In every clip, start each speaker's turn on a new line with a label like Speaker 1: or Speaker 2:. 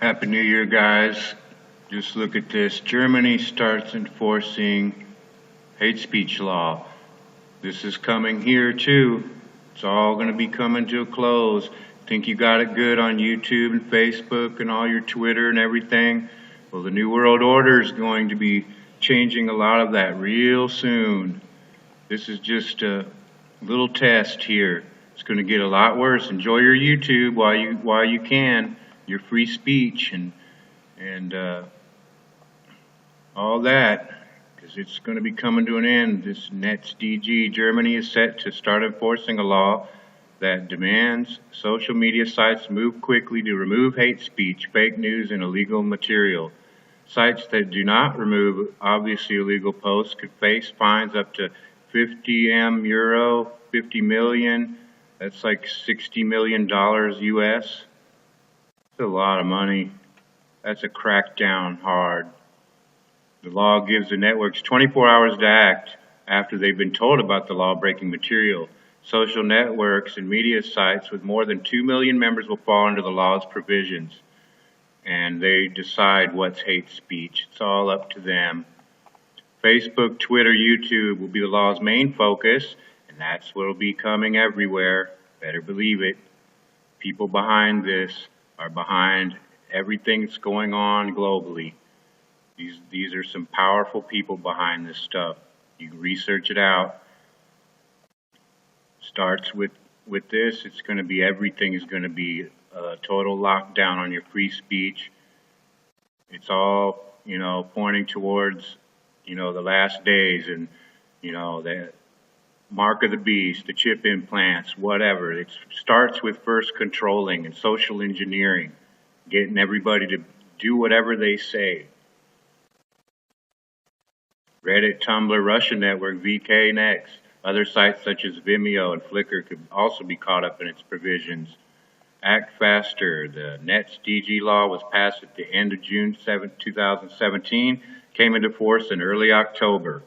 Speaker 1: Happy New Year, guys. Just look at this. Germany starts enforcing hate speech law. This is coming here too. It's all going to be coming to a close. Think you got it good on YouTube and Facebook and all your Twitter and everything? Well, the New World Order is going to be changing a lot of that real soon. This is just a little test here. It's going to get a lot worse. Enjoy your YouTube while you can, your free speech and all that, because it's going to be coming to an end. This NetzDG, Germany is set to start enforcing a law that demands social media sites move quickly to remove hate speech, fake news, and illegal material. Sites that do not remove obviously illegal posts could face fines up to 50 euro, 50 million. That's like $60 million US. That's a lot of money. That's a crackdown hard. The law gives the networks 24 hours to act after they've been told about the law-breaking material. Social networks and media sites with more than 2 million members will fall under the law's provisions, and they decide what's hate speech. It's all up to them. Facebook, Twitter, YouTube will be the law's main focus, and that's what will be coming everywhere. Better believe it. People behind this are behind everything that's going on globally. These are some powerful people behind this stuff. You can research it out. Starts with this. It's going to be, everything is going to be a total lockdown on your free speech. It's all, pointing towards, the last days and, the mark of the beast, the chip implants, whatever. It starts with first controlling and social engineering, getting everybody to do whatever they say. Reddit, Tumblr, Russian network, VK next. Other sites such as Vimeo and Flickr could also be caught up in its provisions. Act faster. The NetzDG law was passed at the end of June 7, 2017, came into force in early October.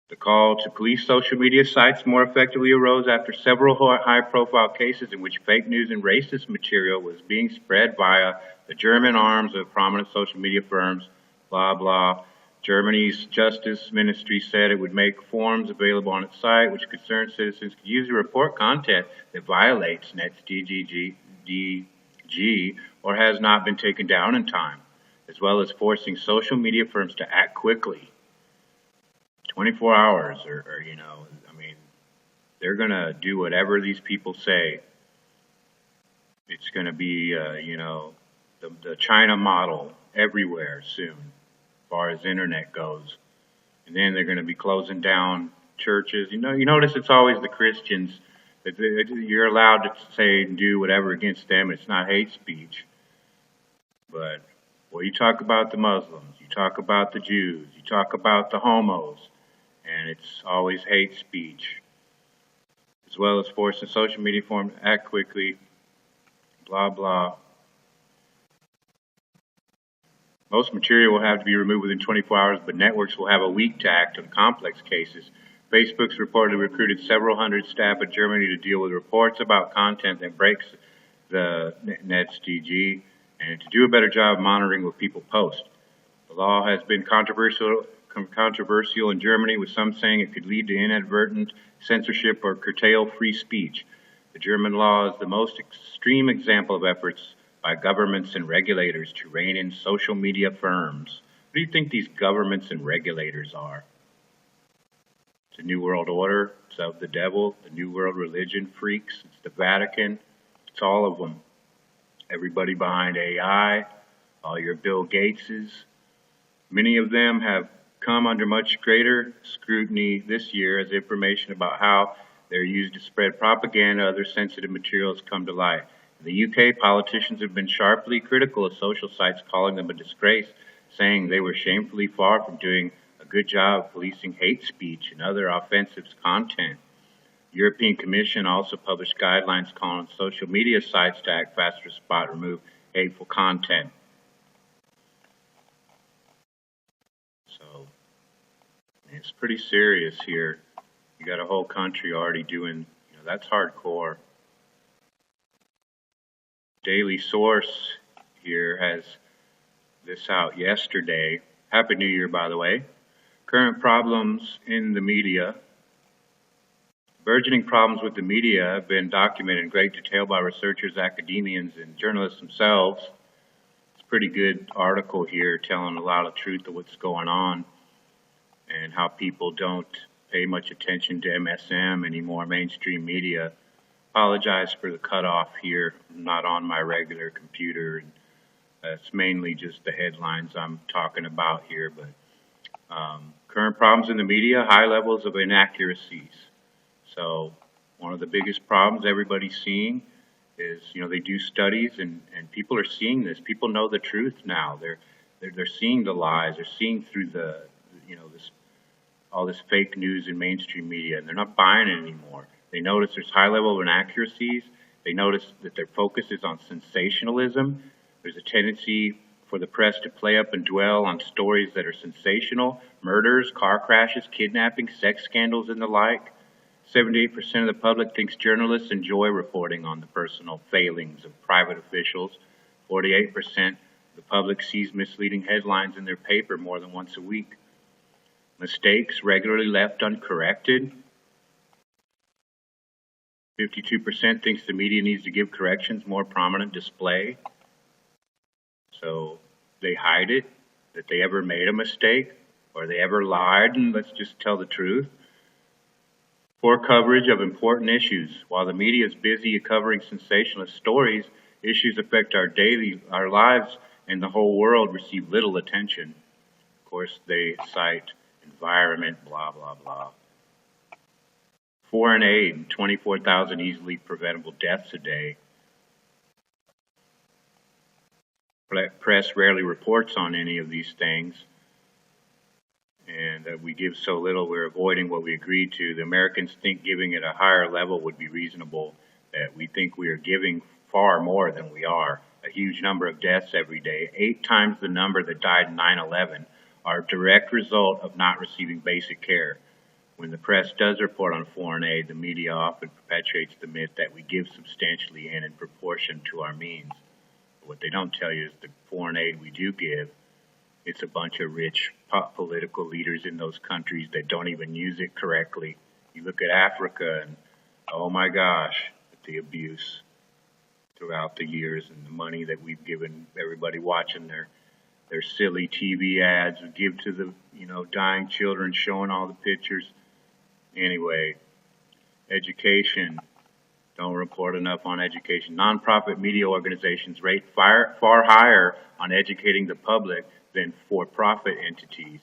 Speaker 1: The call to police social media sites more effectively arose after several high-profile cases in which fake news and racist material was being spread via the German arms of prominent social media firms, blah, blah. Germany's Justice Ministry said it would make forms available on its site which concerned citizens could use to report content that violates NetzDG or has not been taken down in time, as well as forcing social media firms to act quickly. 24 hours they're going to do whatever these people say. It's going to be, the China model everywhere soon, as far as internet goes. And then they're going to be closing down churches. You notice it's always the Christians that you're allowed to say and do whatever against them. It's not hate speech. But, you talk about the Muslims, you talk about the Jews, you talk about the homos, and it's always hate speech, as well as forcing social media forms to act quickly, blah, blah. Most material will have to be removed within 24 hours, but networks will have a week to act on complex cases. Facebook's reportedly recruited several hundred staff in Germany to deal with reports about content that breaks the NetzDG and to do a better job monitoring what people post. The law has been controversial in Germany, with some saying it could lead to inadvertent censorship or curtail free speech. The German law is the most extreme example of efforts by governments and regulators to rein in social media firms. What do you think these governments and regulators are? It's a New World Order. It's of the devil, the New World Religion freaks. It's the Vatican. It's all of them. Everybody behind AI, all your Bill Gateses. Many of them have come under much greater scrutiny this year as information about how they're used to spread propaganda and other sensitive materials come to light. In the UK, politicians have been sharply critical of social sites, calling them a disgrace, saying they were shamefully far from doing a good job of policing hate speech and other offensive content. The European Commission also published guidelines calling on social media sites to act faster to spot and remove hateful content. So it's pretty serious here. You got a whole country already doing, that's hardcore. Daily Source here has this out yesterday. Happy New Year, by the way. Current problems in the media. Burgeoning problems with the media have been documented in great detail by researchers, academians, and journalists themselves. It's a pretty good article here telling a lot of truth of what's going on and how people don't pay much attention to MSM anymore, mainstream media. Apologize for the cutoff here. I'm not on my regular computer. And it's mainly just the headlines I'm talking about here. But current problems in the media, high levels of inaccuracies. So one of the biggest problems everybody's seeing is, they do studies and people are seeing this. People know the truth now. They're seeing the lies. They're seeing through all this fake news in mainstream media, and they're not buying it anymore. They notice there's high level of inaccuracies. They notice that their focus is on sensationalism. There's a tendency for the press to play up and dwell on stories that are sensational: murders, car crashes, kidnapping, sex scandals, and the like. 78% of the public thinks journalists enjoy reporting on the personal failings of private officials. 48% of the public sees misleading headlines in their paper more than once a week. Mistakes regularly left uncorrected. 52% thinks the media needs to give corrections more prominent display. So they hide it, that they ever made a mistake, or they ever lied, and let's just tell the truth. Poor coverage of important issues. While the media is busy covering sensationalist stories, issues affect our lives, and the whole world receive little attention. Of course, they cite environment, blah, blah, blah. Foreign aid, 24,000 easily preventable deaths a day. Press rarely reports on any of these things. And we give so little, we're avoiding what we agreed to. The Americans think giving at a higher level would be reasonable. That we think we are giving far more than we are. A huge number of deaths every day, 8 times the number that died in 9/11, are a direct result of not receiving basic care. When the press does report on foreign aid, the media often perpetuates the myth that we give substantially and in proportion to our means. But what they don't tell you is the foreign aid we do give, it's a bunch of rich political leaders in those countries that don't even use it correctly. You look at Africa and, oh my gosh, the abuse throughout the years and the money that we've given everybody watching their silly TV ads we give to the, dying children, showing all the pictures. Anyway, education. Don't report enough on education. Nonprofit media organizations rate far higher on educating the public than for-profit entities.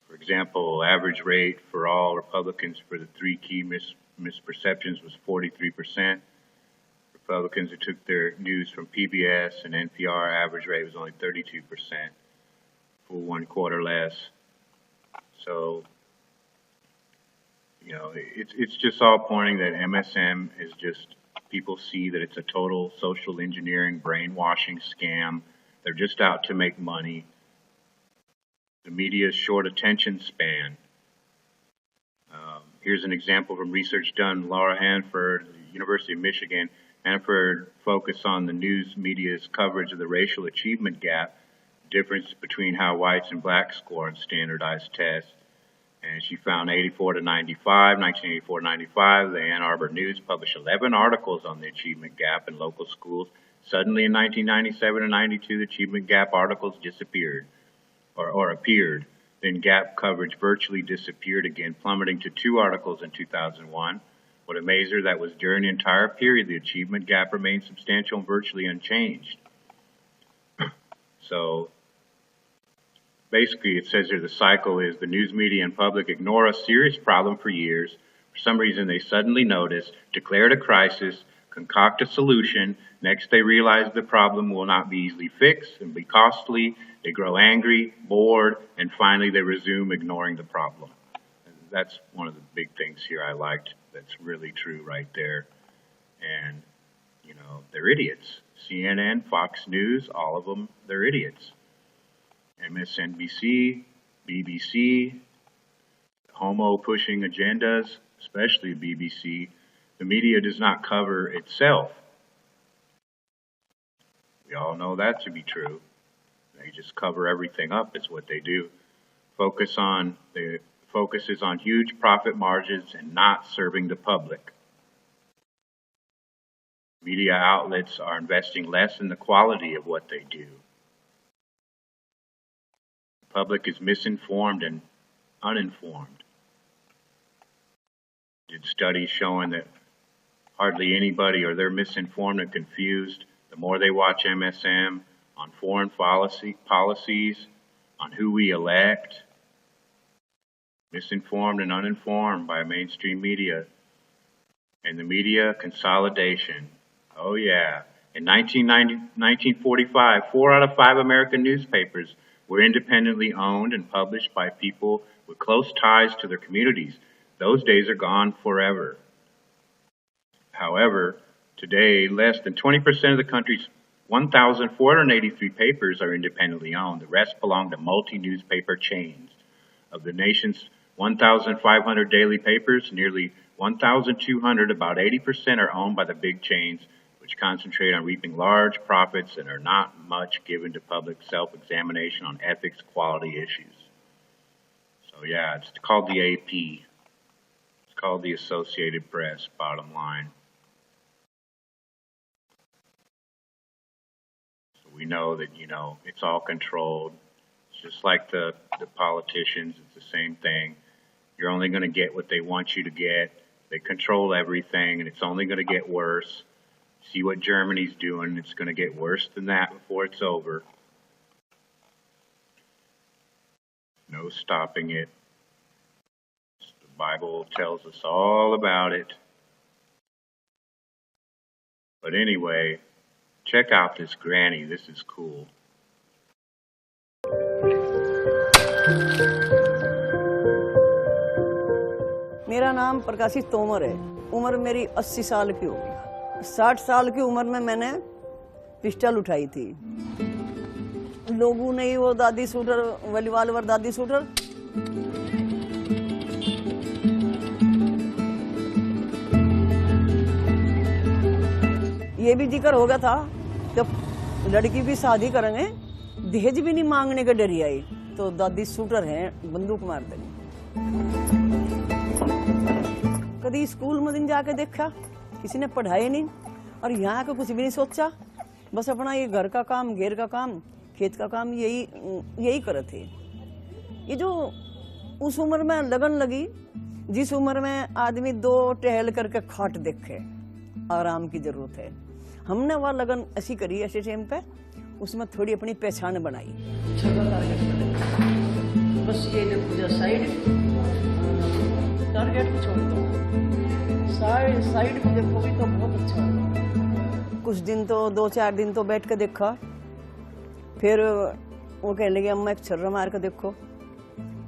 Speaker 1: For example, average rate for all Republicans for the 3 key misperceptions was 43%. Republicans who took their news from PBS and NPR, average rate was only 32%, for 1 quarter less. So, it's just all pointing that MSM is just, people see that it's a total social engineering, brainwashing scam. They're just out to make money. The media's short attention span. Here's an example from research done. Laura Hanford, University of Michigan. Hanford focused on the news media's coverage of the racial achievement gap, difference between how whites and blacks score on standardized tests. And she found 1984 to 95, the Ann Arbor News published 11 articles on the achievement gap in local schools. Suddenly in 1997 and 92, the achievement gap articles disappeared or appeared. Then gap coverage virtually disappeared again, plummeting to 2 articles in 2001. What amazed her, that was during the entire period, the achievement gap remained substantial and virtually unchanged. So basically, it says here the cycle is the news media and public ignore a serious problem for years. For some reason, they suddenly notice, declare it a crisis, concoct a solution. Next, they realize the problem will not be easily fixed and be costly. They grow angry, bored, and finally they resume ignoring the problem. And that's one of the big things here I liked. That's really true right there. And, they're idiots. CNN, Fox News, all of them, they're idiots. MSNBC, BBC, homo pushing agendas, especially BBC. The media does not cover itself. We all know that to be true. They just cover everything up, is what they do. The focus is on huge profit margins and not serving the public. Media outlets are investing less in the quality of what they do. The public is misinformed and uninformed. Did studies showing that hardly anybody, or they're misinformed and confused, the more they watch MSM on foreign policies, on who we elect. Misinformed and uninformed by mainstream media. And the media consolidation. Oh yeah. In 1945, 4 out of 5 American newspapers were independently owned and published by people with close ties to their communities. Those days are gone forever. However, today, less than 20% of the country's 1,483 papers are independently owned. The rest belong to multi-newspaper chains. Of the nation's 1,500 daily papers, nearly 1,200, about 80%, are owned by the big chains, which concentrate on reaping large profits and are not much given to public self-examination on ethics, quality issues. So yeah, it's called the AP. It's called the Associated Press, bottom line. So we know that, it's all controlled. It's just like the politicians, it's the same thing. You're only going to get what they want you to get. They control everything, and it's only going to get worse. See what Germany's doing. It's going to get worse than that before it's over. No stopping it. The Bible tells us all about it. But anyway, check out this granny. This is cool.
Speaker 2: मेरा नाम प्रकाशित तोमर है। उम्र मेरी 80 साल की हो गई। 60 साल की उम्र में मैंने पिस्टल उठाई थी। लोगों ने ही वो दादी शूटर, वलीवाल दादी शूटर, ये भी जिक्र हो गया था जब लड़की की शादी करेंगे, दहेज भी नहीं मांगने के डरी आई, तो दादी शूटर हैं, बंदूक मार देंगे। कभी स्कूल में दिन जाके देखा, किसी ने पढ़ाई नहीं, और यहाँ का कुछ भी नहीं सोचा, बस अपना ये घर का काम, घेर का काम, खेत का काम, यही करे थे। ये जो उस उम्र में लगन लगी, जिस उम्र में आदमी 2 टहल करके खाट देखे, आराम की जरूरत है, हमने वह लगन ऐसी करी ऐसे टाइम पे, उसमें थोड़ी अपनी पहचान बनाई। बस ये देखो साइड टारगेट को छोड़ दो, साइड को देखोगे तो बहुत अच्छा होगा। कुछ दिन तो 2-4 दिन तो बैठ के देखा, फिर वो कहने लगे अम्मा एक छर्रा मार के देखो।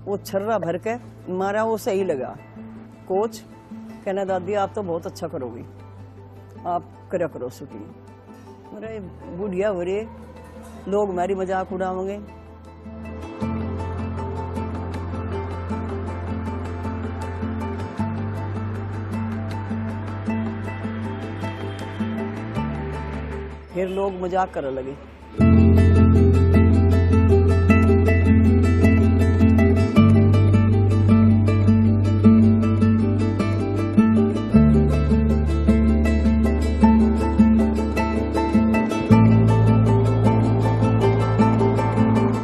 Speaker 2: वो छर्रा भर के मारा, वो सही लगा। कोच कहना दादी आप तो बहुत अच्छा करोगी, आप करा करो शूटिंग। अरे बुढ़िया हो रही, लोग हमारी मजाक उड़ाओगे। फिर लोग मजाक करने लगे।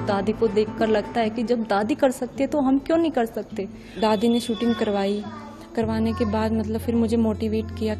Speaker 3: दादी को देखकर लगता है कि जब दादी कर सकती है तो हम क्यों नहीं कर सकते। दादी ने शूटिंग करवाई, करवाने के बाद मतलब फिर मुझे मोटिवेट किया।